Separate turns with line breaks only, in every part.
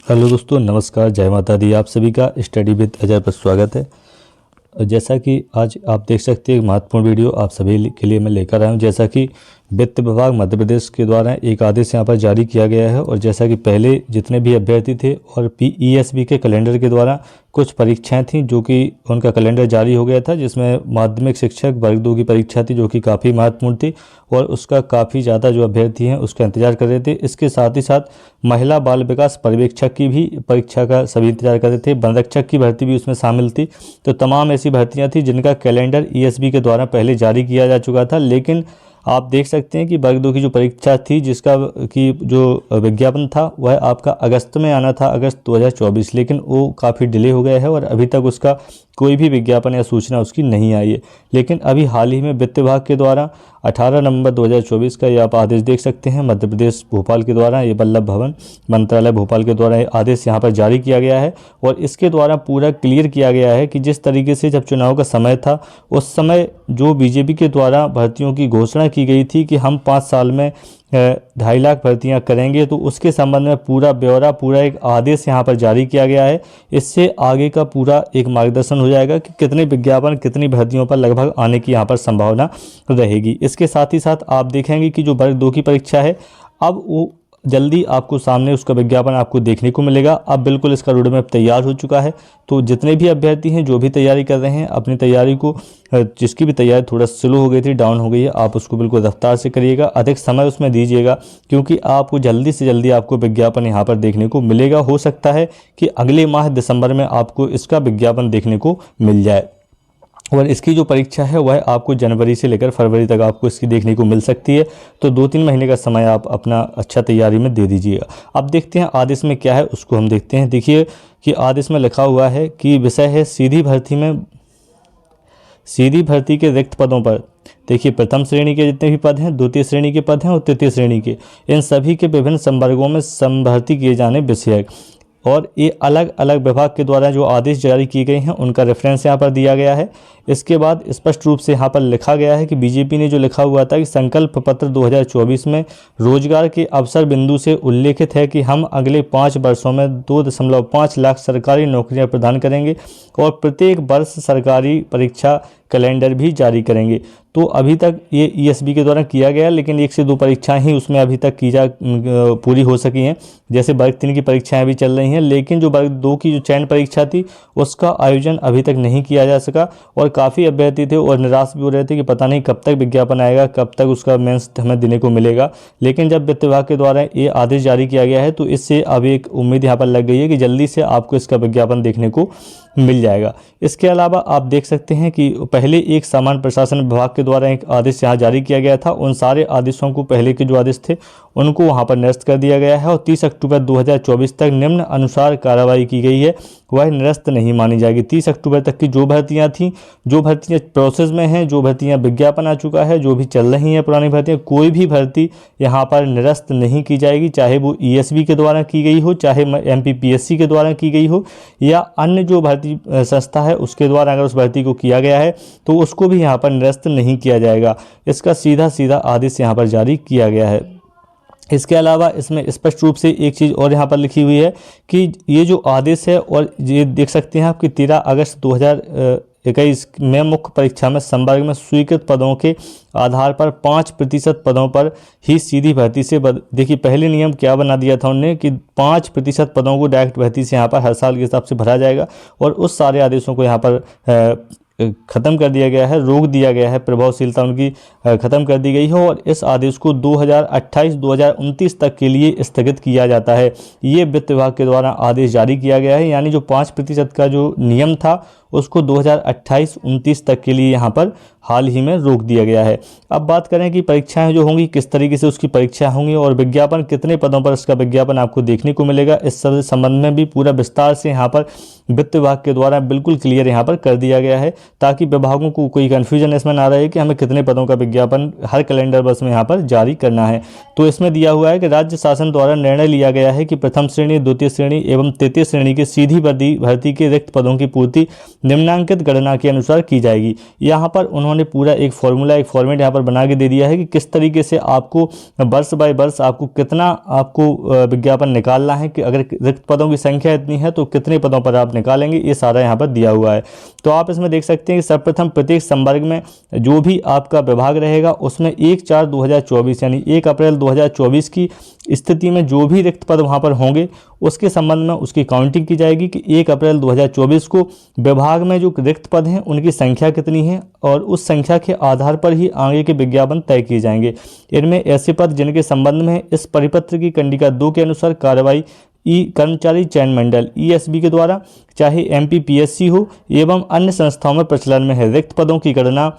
Hello दोस्तों, नमस्कार, जय माता दी। आप सभी का स्टडी विद अजय पर स्वागत है। जैसा कि आज आप देख सकते हैं, एक महत्वपूर्ण वीडियो आप सभी के लिए मैं लेकर आया हूं। जैसा कि वित्त विभाग मध्य प्रदेश के द्वारा एक आदेश यहां पर जारी किया गया है, और जैसा कि पहले जितने भी अभ्यर्थी थे और पीईएसबी के कैलेंडर के द्वारा कुछ परीक्षाएं थीं जो कि उनका कैलेंडर जारी हो गया था, जिसमें माध्यमिक शिक्षक वर्ग 2 की परीक्षा थी जो कि काफ़ी महत्वपूर्ण थी, और उसका काफ़ी ज़्यादा जो अभ्यर्थी हैं उसका इंतजार कर रहे थे। इसके साथ ही साथ महिला बाल विकास पर्यवेक्षक की भी परीक्षा का सभी इंतजार कर रहे थे। वनरक्षक की भर्ती भी उसमें शामिल थी। तो तमाम ऐसी भर्तियां थी जिनका कैलेंडर ईएसबी के द्वारा पहले जारी किया जा चुका था, लेकिन आप देख सकते हैं कि वर्ग 2 की जो परीक्षा थी जिसका कि जो विज्ञापन था वह आपका अगस्त में आना था, अगस्त 2024, लेकिन वो काफ़ी डिले हो गया है और अभी तक उसका कोई भी विज्ञापन या सूचना उसकी नहीं आई है। लेकिन अभी हाल ही में वित्त विभाग के द्वारा 18 नवंबर 2024 का ये आप आदेश देख सकते हैं, मध्य प्रदेश भोपाल के द्वारा, ये वल्लभ भवन मंत्रालय भोपाल के द्वारा ये आदेश यहाँ पर जारी किया गया है। और इसके द्वारा पूरा क्लियर किया गया है कि जिस तरीके से जब चुनाव का समय था उस समय जो बीजेपी के द्वारा भर्तियों की घोषणा की गई थी कि हम 5 साल में 2.5 लाख भर्तियां करेंगे, तो उसके संबंध में पूरा ब्यौरा, पूरा एक आदेश यहां पर जारी किया गया है। इससे आगे का पूरा एक मार्गदर्शन हो जाएगा कि कितने विज्ञापन, कितनी भर्तियों पर लगभग आने की यहां पर संभावना रहेगी। इसके साथ ही साथ आप देखेंगे कि जो वर्ग 2 की परीक्षा है, अब वो जल्दी आपको सामने उसका विज्ञापन आपको देखने को मिलेगा। अब बिल्कुल इसका रोड मैप तैयार हो चुका है। तो जितने भी अभ्यर्थी हैं जो भी तैयारी कर रहे हैं, अपनी तैयारी को, जिसकी भी तैयारी थोड़ा स्लो हो गई थी, डाउन हो गई है, आप उसको बिल्कुल रफ्तार से करिएगा, अधिक समय उसमें दीजिएगा, क्योंकि आपको जल्दी से जल्दी आपको विज्ञापन यहाँ पर देखने को मिलेगा। हो सकता है कि अगले माह दिसंबर में आपको इसका विज्ञापन देखने को मिल जाए, और इसकी जो परीक्षा है वह आपको जनवरी से लेकर फरवरी तक आपको इसकी देखने को मिल सकती है। तो 2-3 महीने का समय आप अपना अच्छा तैयारी में दे दीजिएगा। अब देखते हैं आदेश में क्या है, उसको हम देखते हैं। देखिए कि आदेश में लिखा हुआ है कि विषय है सीधी भर्ती के रिक्त पदों पर। देखिए, प्रथम श्रेणी के जितने भी पद हैं, द्वितीय श्रेणी के पद हैं और तृतीय श्रेणी के, इन सभी के विभिन्न संवर्गों में समभर्ती किए जाने विषय, और ये अलग अलग विभाग के द्वारा जो आदेश जारी किए गए हैं उनका रेफरेंस यहाँ पर दिया गया है। इसके बाद स्पष्ट रूप से यहाँ पर लिखा गया है कि बीजेपी ने जो लिखा हुआ था कि संकल्प पत्र 2024 में रोजगार के अवसर बिंदु से उल्लेखित है कि हम अगले 5 वर्षों में 2.5 लाख सरकारी नौकरियां प्रदान करेंगे और प्रत्येक वर्ष सरकारी परीक्षा कैलेंडर भी जारी करेंगे। तो अभी तक ये ईएसबी के द्वारा किया गया, लेकिन 1 से 2 परीक्षाएं ही उसमें अभी तक पूरी हो सकी हैं। जैसे वर्ग 3 की परीक्षाएं भी चल रही हैं, लेकिन जो वर्ग 2 की जो चयन परीक्षा थी उसका आयोजन अभी तक नहीं किया जा सका, और काफ़ी अभ्यर्थी थे और निराश भी हो रहे थे कि पता नहीं कब तक विज्ञापन आएगा, कब तक उसका मेंस हमें देने को मिलेगा। लेकिन जब वित्त विभाग के द्वारा ये आदेश जारी किया गया है तो इससे अब एक उम्मीद यहाँ पर लग गई है कि जल्दी से आपको इसका विज्ञापन देखने को मिल जाएगा। इसके अलावा आप देख सकते हैं कि पहले एक सामान्य प्रशासन विभाग के द्वारा एक आदेश यहाँ जारी किया गया था। उन सारे आदेशों को, पहले के जो आदेश थे उनको वहाँ पर निरस्त कर दिया गया है, और 30 अक्टूबर 2024 तक निम्न अनुसार कार्रवाई की गई है, वह निरस्त नहीं मानी जाएगी। 30 अक्टूबर तक की जो भर्तियां थीं, जो भर्तियां प्रोसेस में हैं, जो भर्तियां विज्ञापन आ चुका है, जो भी चल रही हैं पुरानी भर्तियां, कोई भी भर्ती यहाँ पर निरस्त नहीं की जाएगी, चाहे वो ईएसबी के द्वारा की गई हो, चाहे एमपीपीएससी के द्वारा की गई हो, या अन्य जो भर्ती संस्था है उसके द्वारा अगर उस भर्ती को किया गया है तो उसको भी यहाँ पर निरस्त नहीं किया जाएगा। इसका सीधा सीधा आदेश यहाँ पर जारी किया गया है। इसके अलावा इसमें स्पष्ट रूप से एक चीज़ और यहाँ पर लिखी हुई है कि ये जो आदेश है, और ये देख सकते हैं आप कि 13 अगस्त 2021 में मुख्य परीक्षा में संवर्ग में स्वीकृत पदों के आधार पर 5% पदों पर ही सीधी भर्ती से देखिए, पहले नियम क्या बना दिया था उन्होंने कि 5% पदों को डायरेक्ट भर्ती से यहाँ पर हर साल के हिसाब से भरा जाएगा, और उस सारे आदेशों को यहाँ पर ख़त्म कर दिया गया है, रोक दिया गया है, प्रभावशीलता उनकी ख़त्म कर दी गई है, और इस आदेश को 2028-2029 तक के लिए स्थगित किया जाता है। ये वित्त विभाग के द्वारा आदेश जारी किया गया है, यानी जो 5% का जो नियम था उसको 2028-29 तक के लिए यहाँ पर हाल ही में रोक दिया गया है। अब बात करें कि परीक्षाएं जो होंगी किस तरीके से उसकी परीक्षा होंगी, और विज्ञापन कितने पदों पर इसका विज्ञापन आपको देखने को मिलेगा, इस संबंध में भी पूरा विस्तार से यहाँ पर वित्त विभाग के द्वारा बिल्कुल क्लियर यहाँ पर कर दिया गया है, ताकि विभागों को कोई कन्फ्यूजन इसमें ना रहे कि हमें कितने पदों का विज्ञापन हर कैलेंडर वर्ष में यहाँ पर जारी करना है। तो इसमें दिया हुआ है कि राज्य शासन द्वारा निर्णय लिया गया है कि प्रथम श्रेणी, द्वितीय श्रेणी एवं तृतीय श्रेणी के सीधी भर्ती के रिक्त पदों की पूर्ति निम्नांकित गणना के अनुसार की जाएगी। यहाँ पर उन्होंने पूरा एक फॉर्मेट यहाँ पर बना के दे दिया है कि किस तरीके से आपको वर्ष बाय वर्ष आपको कितना विज्ञापन निकालना है, कि अगर रिक्त पदों की संख्या इतनी है तो कितने पदों पर आप निकालेंगे, ये सारा यहाँ पर दिया हुआ है। तो आप इसमें देख सकते हैं कि सर्वप्रथम प्रत्येक संवर्ग में जो भी आपका विभाग रहेगा उसमें 1/4/2024 यानी 1 अप्रैल 2024 की स्थिति में जो भी रिक्त पद वहाँ पर होंगे उसके संबंध में उसकी काउंटिंग की जाएगी कि 1 अप्रैल 2024 को विभाग में जो रिक्त पद हैं उनकी संख्या कितनी है, और उस संख्या के आधार पर ही आगे के विज्ञापन तय किए जाएंगे। इनमें ऐसे पद जिनके संबंध में इस परिपत्र की कंडिका 2 के अनुसार कार्रवाई कर्मचारी चयन मंडल ESB के द्वारा, चाहे MPPSC हो एवं अन्य संस्थाओं में प्रचलन में है, रिक्त पदों की गणना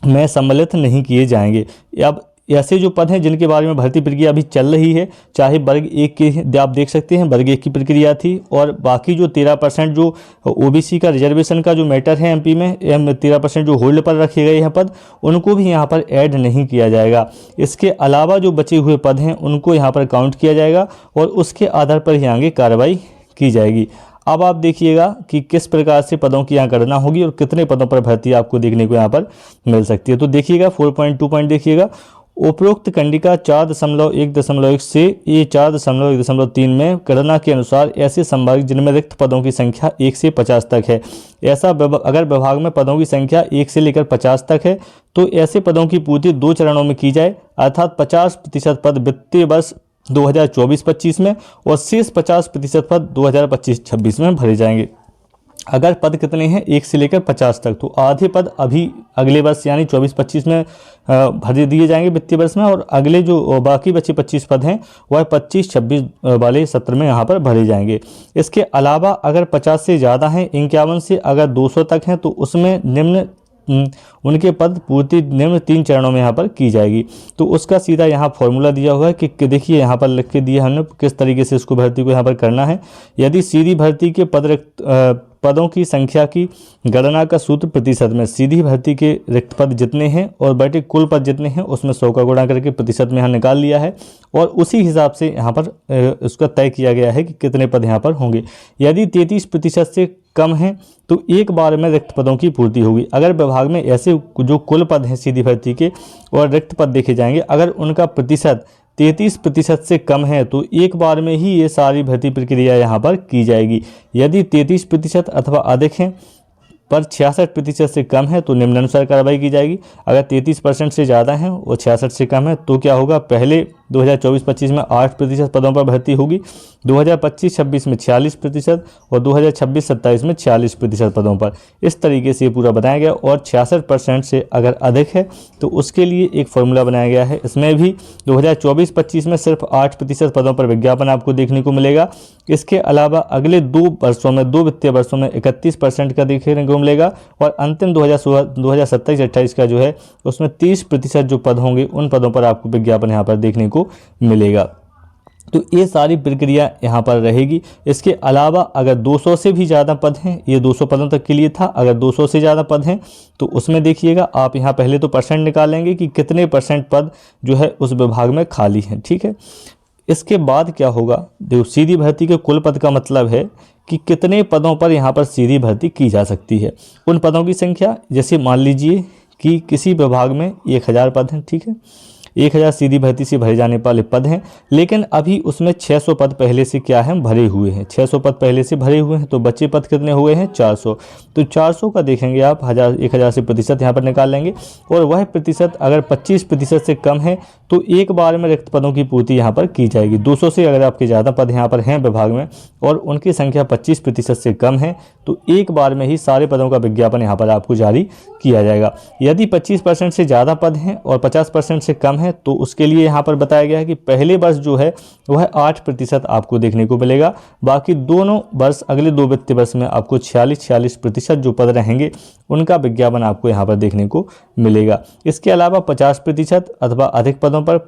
में सम्मिलित नहीं किए जाएंगे। अब ऐसे जो पद हैं जिनके बारे में भर्ती प्रक्रिया अभी चल रही है, चाहे वर्ग 1 के आप देख सकते हैं वर्ग 1 की प्रक्रिया थी, और बाकी जो 13% जो OBC का रिजर्वेशन का जो मैटर है MP में 13% जो होल्ड पर रखे गए हैं पद, उनको भी यहाँ पर ऐड नहीं किया जाएगा। इसके अलावा जो बचे हुए पद हैं उनको यहाँ पर काउंट किया जाएगा और उसके आधार पर ही आगे कार्रवाई की जाएगी। अब आप देखिएगा कि किस प्रकार से पदों की यहाँ गणना होगी और कितने पदों पर भर्ती आपको देखने को यहाँ पर मिल सकती है। तो देखिएगा 4.2 पॉइंट देखिएगा, उपरोक्त कंडिका 4.1.1 से ये 4.1.3 में गणना के अनुसार ऐसे संवर्ग जिनमें रिक्त पदों की संख्या 1 से 50 तक है, ऐसा अगर विभाग में पदों की संख्या 1 से लेकर 50 तक है तो ऐसे पदों की पूर्ति 2 चरणों में की जाए, अर्थात 50% पद वित्तीय वर्ष 2024-25 में और शेष 50% पद 2025-26 में भरे जाएंगे। अगर पद कितने हैं 1 से लेकर 50 तक, तो आधे पद अभी अगले वर्ष यानी 24-25 में भर दिए जाएंगे वित्तीय वर्ष में, और अगले जो बाकी बचे 25 पद हैं वह 25-26 वाले सत्र में यहाँ पर भरे जाएंगे। इसके अलावा अगर 50 से ज़्यादा हैं, 51 से अगर 200 तक हैं तो उसमें निम्न उनके पद पूर्ति निम्न 3 चरणों में यहाँ पर की जाएगी। तो उसका सीधा यहाँ फॉर्मूला दिया हुआ है कि देखिए यहाँ पर लिख के दिया हमने किस तरीके से इसको भर्ती को यहाँ पर करना है। यदि सीधी भर्ती के पदों की संख्या की गणना का सूत्र प्रतिशत में सीधी भर्ती के रिक्त पद जितने हैं और बैठे कुल पद जितने हैं उसमें 100 का गुणा करके प्रतिशत में यहाँ निकाल लिया है, और उसी हिसाब से यहाँ पर उसका तय किया गया है कि कितने पद यहाँ पर होंगे। यदि 33% से कम है तो एक बार में रिक्त पदों की पूर्ति होगी। अगर विभाग में ऐसे जो कुल पद हैं सीधी भर्ती के और रिक्त पद देखे जाएंगे, अगर उनका प्रतिशत 33% से कम है तो एक बार में ही ये सारी भर्ती प्रक्रिया यहाँ पर की जाएगी। यदि 33% अथवा अधिक हैं पर 66% से कम है तो निम्नानुसार कार्रवाई की जाएगी। अगर 33% से ज़्यादा हैं और 66 से कम है तो क्या होगा, पहले 2024-25 में 8% पदों पर भर्ती होगी, 2025-26 में 46% और 2026-27 में 46% पदों पर। इस तरीके से ये पूरा बनाया गया, और 66% से अगर अधिक है तो उसके लिए एक फॉर्मूला बनाया गया है। इसमें भी 2024-25 में सिर्फ 8% पदों पर विज्ञापन आपको देखने को मिलेगा। इसके अलावा अगले 2 वर्षों में 2 वित्तीय वर्षों में 31% का देखने को मिलेगा, और अंतिम 2027-28 का जो है उसमें 30% जो पद होंगे उन पदों पर आपको विज्ञापन यहाँ पर देखने को मिलेगा। तो ये सारी प्रक्रिया यहाँ पर रहेगी। इसके अलावा अगर 200 से भी ज़्यादा पद हैं, ये 200 पदों तक के लिए था, अगर 200 से ज़्यादा पद हैं तो उसमें देखिएगा आप यहाँ पहले तो परसेंट निकालेंगे कि कितने % पद जो है उस विभाग में खाली हैं, ठीक है। इसके बाद क्या होगा, देखो सीधी भर्ती के कुल पद का मतलब है कि कितने पदों पर यहाँ पर सीधी भर्ती की जा सकती है। उन पदों की संख्या, जैसे मान लीजिए कि किसी विभाग में 1000 पद हैं, ठीक है, 1000 सीधी भर्ती से भरे जाने वाले पद हैं, लेकिन अभी उसमें 600 पद पहले से क्या है भरे हुए हैं, 600 पद पहले से भरे हुए हैं, तो बचे पद कितने हुए हैं 400। तो 400 का देखेंगे आप 1000 से प्रतिशत यहाँ पर निकाल लेंगे, और वह प्रतिशत अगर 25% से कम है तो एक बार में रिक्त पदों की पूर्ति यहाँ पर की जाएगी। 200 से अगर आपके ज़्यादा पद यहाँ पर हैं विभाग में और उनकी संख्या 25% से कम है तो एक बार में ही सारे पदों का विज्ञापन यहाँ पर आपको जारी किया जाएगा। यदि 25% से ज़्यादा पद हैं और 50% से कम है तो उसके लिए यहाँ पर बताया गया है कि पहले वर्ष जो है वह 8% आपको देखने को मिलेगा, बाकी दोनों वर्ष अगले 2 वित्तीय वर्ष में आपको 46% जो पद रहेंगे उनका विज्ञापन आपको यहाँ पर देखने को मिलेगा। इसके अलावा 50% अथवा अधिक पदों पर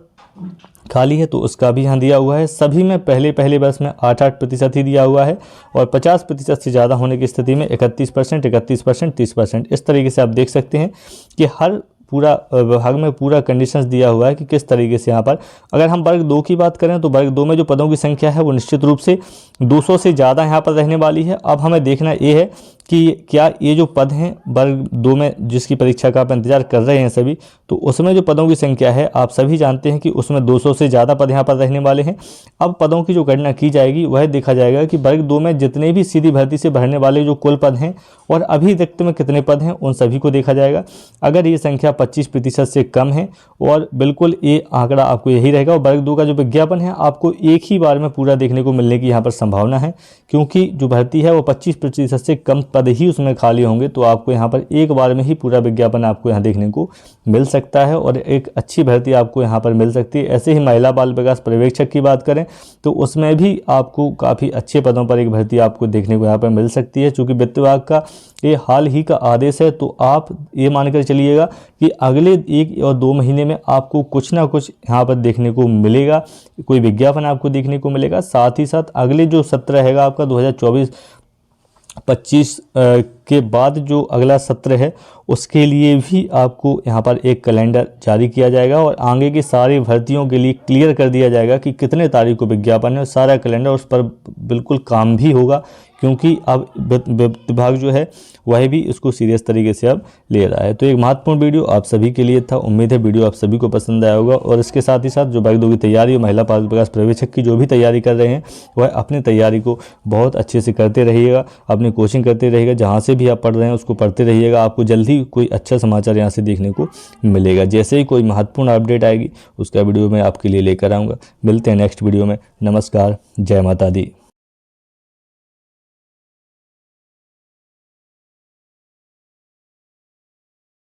खाली है तो उसका भी यहाँ दिया हुआ है। सभी में पहले वर्ष में 8% ही दिया हुआ है, और 50% से ज़्यादा होने की स्थिति में 31%, 31%, 30%। इस तरीके से आप देख सकते हैं कि हर पूरा विभाग में पूरा कंडीशंस दिया हुआ है कि किस तरीके से यहाँ पर, अगर हम वर्ग 2 की बात करें तो वर्ग 2 में जो पदों की संख्या है वो निश्चित रूप से 200 से ज़्यादा यहाँ पर रहने वाली है। अब हमें देखना ये है कि क्या ये जो पद हैं वर्ग 2 में जिसकी परीक्षा का आप इंतजार कर रहे हैं सभी, तो उसमें जो पदों की संख्या है आप सभी जानते हैं कि उसमें 200 से ज़्यादा पद यहाँ पर रहने वाले हैं। अब पदों की जो गणना की जाएगी वह देखा जाएगा कि वर्ग 2 में जितने भी सीधी भर्ती से भरने वाले जो कुल पद हैं और अभी रिक्त में कितने पद हैं उन सभी को देखा जाएगा। अगर ये संख्या 25% से कम है और बिल्कुल ये आंकड़ा आपको यही रहेगा, और वर्ग 2 का जो विज्ञापन है आपको एक ही बार में पूरा देखने को मिलने की यहाँ पर संभावना है, क्योंकि जो भर्ती है वो 25% से कम पद ही उसमें खाली होंगे। तो आपको यहाँ पर एक बार में ही पूरा विज्ञापन आपको यहाँ देखने को मिल सकता है और एक अच्छी भर्ती आपको यहाँ पर मिल सकती है। ऐसे ही महिला बाल विकास पर्यवेक्षक की बात करें तो उसमें भी आपको काफ़ी अच्छे पदों पर एक भर्ती आपको देखने को यहाँ पर मिल सकती है। चूँकि वित्त विभाग का ये हाल ही का आदेश है, तो आप ये मानकर चलिएगा कि अगले 1 और 2 महीने में आपको कुछ ना कुछ यहाँ पर देखने को मिलेगा, कोई विज्ञापन आपको देखने को मिलेगा। साथ ही साथ अगले जो सत्र रहेगा आपका 2024-25 के बाद जो अगला सत्र है उसके लिए भी आपको यहाँ पर एक कैलेंडर जारी किया जाएगा और आगे की सारी भर्तियों के लिए क्लियर कर दिया जाएगा कि कितने तारीख को विज्ञापन है। सारा कैलेंडर उस पर बिल्कुल काम भी होगा, क्योंकि अब विभाग जो है वह भी इसको सीरियस तरीके से अब ले रहा है। तो एक महत्वपूर्ण वीडियो आप सभी के लिए था। उम्मीद है वीडियो आप सभी को पसंद आया होगा, और इसके साथ ही साथ जो वर्ग 2 की तैयारी, महिला बाल विकास पर्यवेक्षक की जो भी तैयारी कर रहे हैं वह अपनी तैयारी को बहुत अच्छे से करते रहिएगा, अपनी कोचिंग करते रहिएगा, जहाँ से भी आप पढ़ रहे हैं उसको पढ़ते रहिएगा। आपको जल्दी कोई अच्छा समाचार यहाँ से देखने को मिलेगा। जैसे ही कोई महत्वपूर्ण अपडेट आएगी उसका वीडियो मैं आपके लिए लेकर आऊँगा। मिलते हैं नेक्स्ट वीडियो में। नमस्कार, जय माता दी।